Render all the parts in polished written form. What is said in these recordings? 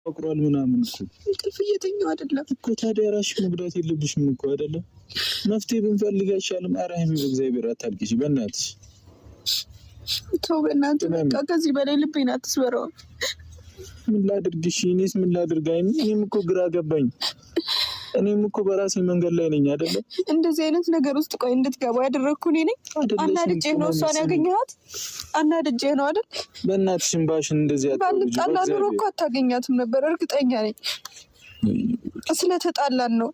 አቁራል ምናምን እንቅልፍ እየተኛው አይደለም እኮ። ታዲያ ራስሽ መጉዳት የለብሽም እኮ አይደለም። መፍትሄ ብንፈልግ አይሻልም? ኧረ ሀይሚ በእግዚአብሔር አታልቅሽ በእናትሽ። ተው በእናትህ በቃ ከዚህ በላይ ልቤን አትስበረው። ምን ላድርግሽ? እኔስ ምን ላድርግ? ሀይሚ እኔም እኮ ግራ ገባኝ። እኔም እኮ በራሴ መንገድ ላይ ነኝ አይደለ? እንደዚህ አይነት ነገር ውስጥ ቆይ እንድትገባ ያደረግኩ እኔ ነኝ። አናድጄ ነው እሷን ያገኘሃት? አናድጄ ነው አይደል? በእናትሽ እምባሽን እንደዚህ ባልጣላ ኑሮ እኮ አታገኛትም ነበር፣ እርግጠኛ ነኝ። ስለተጣላን ነው።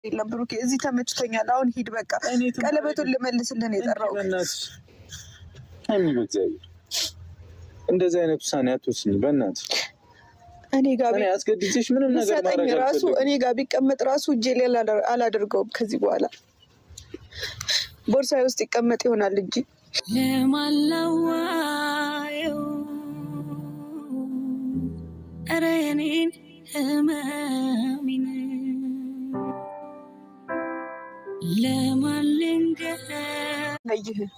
የለም ብሩኬ፣ እዚህ ተመችቶኛል። አሁን ሂድ በቃ። ቀለበቱን ልመልስልህ ነው የጠራሁት። እንደዚህ አይነት ውሳኔ አትወስኝ በእናትሽ። እኔ ጋር አስገድጄሽ ምንም ነገር ማድረግ ራሱ እኔ ጋር ቢቀመጥ ራሱ እጄ ላይ አላደርገውም። ከዚህ በኋላ ቦርሳዬ ውስጥ ይቀመጥ ይሆናል እንጂ ለማላዋየው ኧረ የኔን ህመሜን ለማልንገር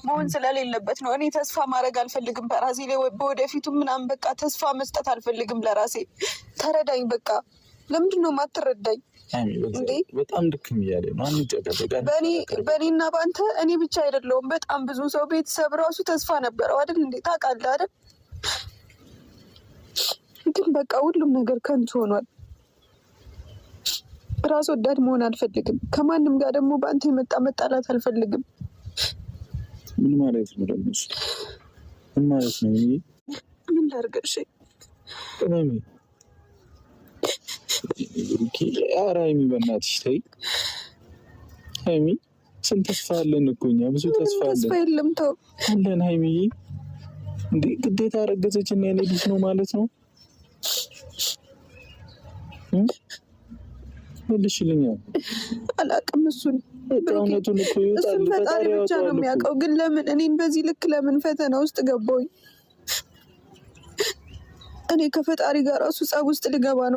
መሆን ስለሌለበት ነው። እኔ ተስፋ ማድረግ አልፈልግም በራሴ ላይ በወደፊቱ ምናምን በቃ ተስፋ መስጠት አልፈልግም ለራሴ። ተረዳኝ በቃ። ለምንድን ነው የማትረዳኝ? በጣም ድክም እያለ ነው። በእኔና በአንተ እኔ ብቻ አይደለሁም፣ በጣም ብዙ ሰው ቤተሰብ ራሱ ተስፋ ነበረው አይደል እንዴ? ታውቃለህ አይደል? ግን በቃ ሁሉም ነገር ከንቱ ሆኗል። ራስ ወዳድ መሆን አልፈልግም። ከማንም ጋር ደግሞ በአንተ የመጣ መጣላት አልፈልግም። ምን ማለት ነው ደግሞ? ምን ማለት ነው? ምን ላድርግሽ? ኧረ ሀይሚ በእናትሽ ተይ። ሀይሚ ስንት ተስፋ አለን እኮ እኛ፣ ብዙ ተስፋ አለን። ተስፋ የለም ተው አለን። ሀይሚዬ እንዴ ግዴታ ረገዘች እና የኔ ልጅ ነው ማለት ነው? መልሽልኛል። አላውቅም። እሱን እውነቱን እኮ ይወጣል፣ ፈጣሪ ብቻ ነው የሚያውቀው። ግን ለምን እኔን በዚህ ልክ ለምን ፈተና ውስጥ ገባሁኝ? እኔ ከፈጣሪ ጋር ራሱ ጸብ ውስጥ ልገባ ነው።